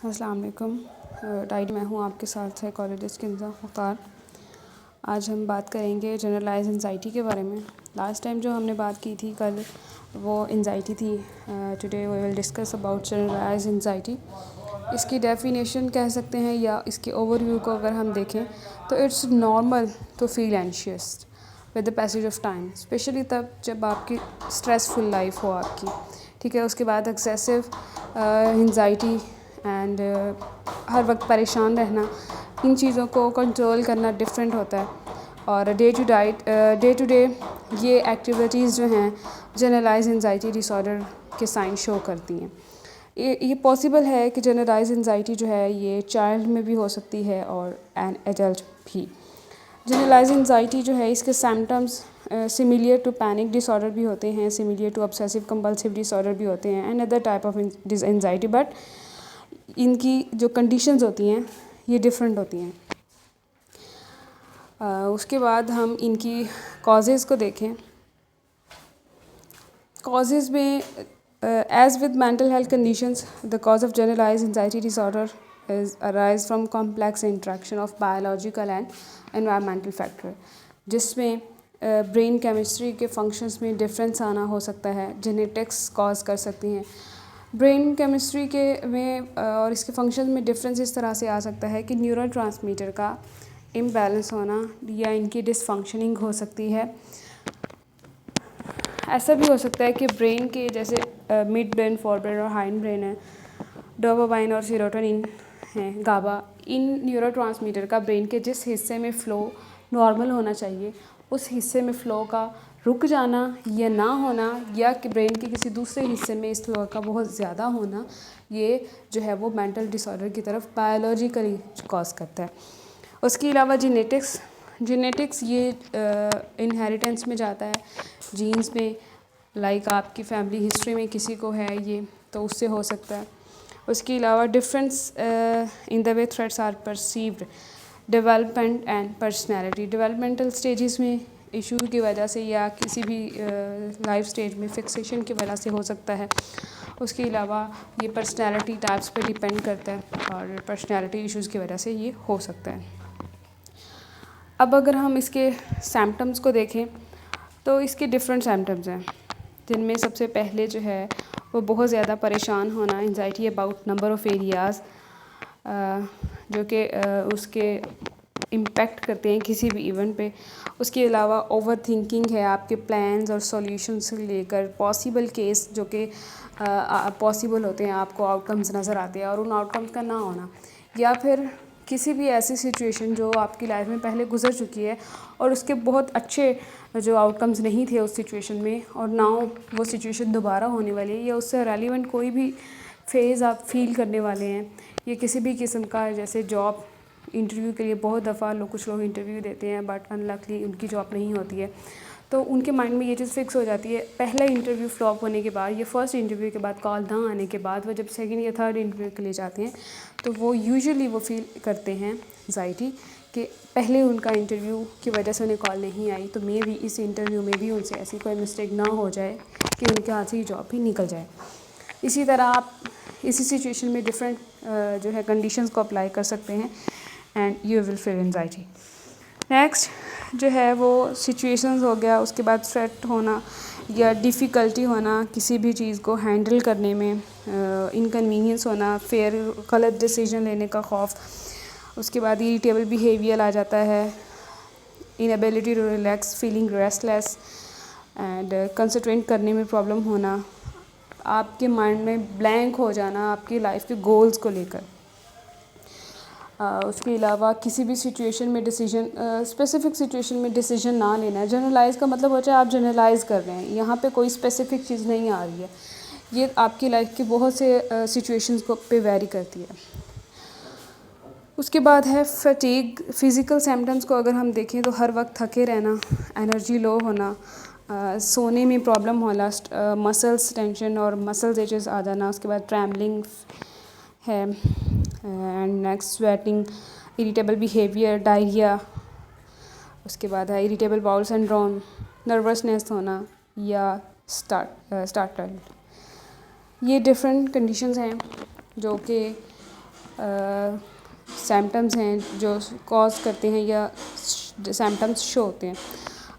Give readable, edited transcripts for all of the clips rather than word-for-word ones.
अस्सलाम वालेकुम। मैं हूँ आपके साथ साइकोलॉजिस्ट किंज़ा मुख्तार। आज हम बात करेंगे जनरलाइज एंजाइटी के बारे में। लास्ट टाइम जो हमने बात की थी कल वो एंजाइटी थी। Today we will discuss about generalize anxiety. इसकी डेफिनेशन कह सकते हैं या इसके ओवरव्यू को अगर हम देखें तो it's normal to feel anxious with the passage of time, especially तब जब आपकी स्ट्रेसफुल लाइफ हो आपकी, ठीक है। उसके बाद एक्सेसिव एंजाइटी एंड हर वक्त परेशान रहना, इन चीज़ों को कंट्रोल करना डिफरेंट होता है। और डे टू डे ये एक्टिविटीज़ जो हैं जनरलाइज एंजाइटी डिसऑर्डर के साइन शो करती हैं। ये पॉसिबल है कि जनरलाइज एंजाइटी जो है ये चाइल्ड में भी हो सकती है और एन एडल्ट भी। जनरलाइज एंजाइटी जो है इसके symptoms similar to panic disorder भी होते हैं, similar to obsessive compulsive disorder भी होते हैं and other type of anxiety, but इनकी जो कंडीशंस होती हैं ये डिफरेंट होती हैं। उसके बाद हम इनकी कॉजेज़ को देखें। कॉजेज़ में as with mental health conditions the cause of generalize anxiety disorder is arise from complex interaction of biological and environmental factor, जिसमें ब्रेन केमिस्ट्री के फंक्शंस में डिफरेंस आना हो सकता है, जेनेटिक्स कॉज कर सकती हैं ब्रेन केमिस्ट्री के में और इसके फंक्शन में डिफरेंस इस तरह से आ सकता है कि न्यूरल ट्रांसमीटर का इम्बैलेंस होना या इनकी डिसफंक्शनिंग हो सकती है। ऐसा भी हो सकता है कि ब्रेन के जैसे मिड ब्रेन, फोर ब्रेन और हाइंड ब्रेन है, डोपामाइन और सेरोटोनिन हैं, गाबा, इन न्यूरोट्रांसमीटर का ब्रेन के जिस हिस्से में फ़्लो नॉर्मल होना चाहिए उस हिस्से में फ़्लो का रुक जाना या ना होना, या कि ब्रेन के किसी दूसरे हिस्से में इस फ़्लो का बहुत ज़्यादा होना, ये जो है वो मेंटल डिसऑर्डर की तरफ बायोलॉजिकली कॉज करता है। उसके अलावा जेनेटिक्स ये इनहेरिटेंस में जाता है, जीन्स में, लाइक आपकी फैमिली हिस्ट्री में किसी को है ये तो उससे हो सकता है। उसके अलावा difference in the way threats are perceived, development and personality, developmental stages में इशू की वजह से या किसी भी लाइफ स्टेज में फिक्सेशन की वजह से हो सकता है। उसके अलावा ये पर्सनैलिटी टाइप्स पे डिपेंड करता है और पर्सनैलिटी इश्यूज़ की वजह से ये हो सकता है। अब अगर हम इसके सिम्टम्स को देखें तो इसके डिफरेंट सिम्टम्स हैं, जिनमें सबसे पहले जो है वो बहुत ज़्यादा परेशान होना, anxiety about number of areas, जो कि उसके इम्पेक्ट करते हैं किसी भी इवेंट पे। उसके अलावा ओवर थिंकिंग है आपके प्लान्स और सॉल्यूशंस से लेकर पॉसिबल केस जो कि पॉसिबल होते हैं, आपको आउटकम्स नज़र आते हैं और उन आउटकम्स का ना होना, या फिर किसी भी ऐसी सिचुएशन जो आपकी लाइफ में पहले गुजर चुकी है और उसके बहुत अच्छे जो आउटकम्स नहीं थे उस सिचुएशन में और ना वो सिचुएशन दोबारा होने वाली है, या उससे रेलिवेंट कोई भी फेज़ आप फील करने वाले हैं, ये किसी भी किस्म का, जैसे जॉब इंटरव्यू के लिए बहुत दफ़ा कुछ लोग इंटरव्यू देते हैं बट अनलकली उनकी जॉब नहीं होती है, तो उनके माइंड में ये चीज़ फिक्स हो जाती है। पहला इंटरव्यू फ्लॉप होने के बाद या फर्स्ट इंटरव्यू के बाद कॉल ना आने के बाद वो जब सेकंड या थर्ड इंटरव्यू के लिए जाते हैं तो वो यूजुअली वो फील करते हैं एंजाइटी कि पहले उनका इंटरव्यू की वजह से उन्हें कॉल नहीं आई, तो मे भी इस इंटरव्यू में भी उनसे ऐसी कोई मिस्टेक ना हो जाए कि उनके हाथ से ये जॉब भी निकल जाए। इसी तरह आप इसी सिचुएशन में डिफरेंट जो है कंडीशंस को अप्लाई कर सकते हैं and you will feel anxiety. Next जो है वो सिचुएशंस हो गया, उसके बाद थ्रेट होना या डिफ़िकल्टी होना किसी भी चीज़ को हैंडल करने में, इनकन्वीनियंस होना, फेयर गलत डिसीजन लेने का खौफ। उसके बाद इरिटेबल बिहेवियर आ जाता है, inability to relax, feeling restless and concentrate करने में प्रॉब्लम होना, आपके माइंड में ब्लैंक हो जाना आपकी लाइफ के गोल्स को लेकर। उसके अलावा किसी भी सिचुएशन में डिसीजन, स्पेसिफिक सिचुएशन में डिसीजन ना लेना है। जनरलाइज़ का मतलब होता है आप जनरलाइज़ कर रहे हैं, यहाँ पे कोई स्पेसिफिक चीज़ नहीं आ रही है, ये आपकी लाइफ के बहुत से सिचुएशंस को पे वेरी करती है। उसके बाद है फटीग, फिज़िकल सिम्टम्स को अगर हम देखें तो हर वक्त थके रहना, एनर्जी लो होना, सोने में प्रॉब्लम होना, मसल्स टेंशन और मसल्स एचेस आ जाना। उसके बाद ट्रैम्बलिंग है and next sweating, irritable behaviour, diarrhoea. उसके बाद है इरिटेबल बाउल सिंड्रोम, नर्वसनेस होना या स्टार्टल। ये डिफरेंट कंडीशंस हैं जो कि सिम्टम्स हैं जो कॉज करते हैं या सिम्टम्स शो होते हैं।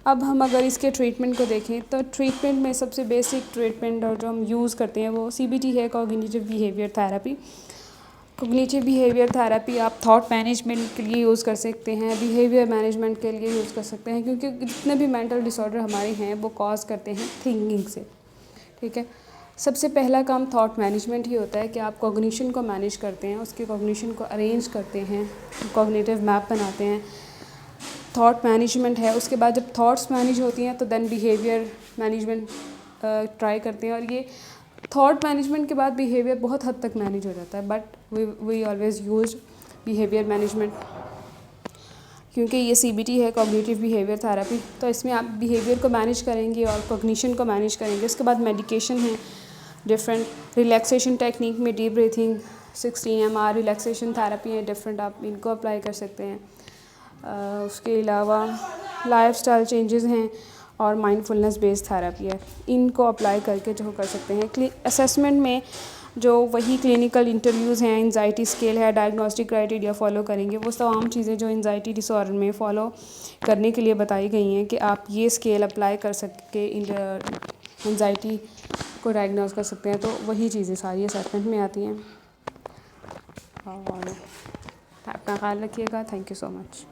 अब हम अगर इसके ट्रीटमेंट को देखें तो ट्रीटमेंट में सबसे बेसिक ट्रीटमेंट और जो हम यूज़ करते हैं वो CBT है, cognitive behaviour therapy. Cognitive behaviour therapy आप थॉट मैनेजमेंट के लिए यूज़ कर सकते हैं, बिहेवियर मैनेजमेंट के लिए यूज़ कर सकते हैं, क्योंकि जितने भी मेंटल डिसऑर्डर हमारे हैं वो कॉज करते हैं थिंकिंग से। ठीक है, सबसे पहला काम थॉट मैनेजमेंट ही होता है कि आप कॉग्निशन को मैनेज करते हैं, उसके कॉग्निशन को अरेंज करते हैं, कॉग्निटिव मैप बनाते हैं। थॉट मैनेजमेंट है, उसके बाद जब थॉट्स मैनेज होती हैं तो देन बिहेवियर मैनेजमेंट ट्राई करते हैं, और ये थॉट मैनेजमेंट के बाद बिहेवियर बहुत हद तक मैनेज हो जाता है, but we always use behaviour management, क्योंकि ये CBT है, कॉग्निटिव बिहेवियर थेरेपी। तो इसमें आप बिहेवियर को मैनेज करेंगे और कॉग्निशन को मैनेज करेंगे। उसके बाद मेडिकेशन है, डिफरेंट रिलैक्सेशन टेक्निक में deep breathing, 16 MR relaxation therapy है डिफरेंट, आप इनको अप्लाई कर सकते हैं। उसके अलावा लाइफस्टाइल चेंजेस हैं और माइंडफुलनेस बेस्ड थेरेपी है, इनको अप्लाई करके जो कर सकते हैं। असेसमेंट में जो वही क्लिनिकल इंटरव्यूज़ हैं, एंजाइटी स्केल है, डायग्नोस्टिक क्राइटेरिया फॉलो करेंगे, वो तमाम चीज़ें जो एंजाइटी डिसऑर्डर में फ़ॉलो करने के लिए बताई गई हैं कि आप ये स्केल अप्लाई कर सके एंजाइटी को डायग्नोस कर सकते हैं। तो वही चीज़ें सारी असेसमेंट में आती हैं। और अपना ख्याल रखिएगा। Thank you so much.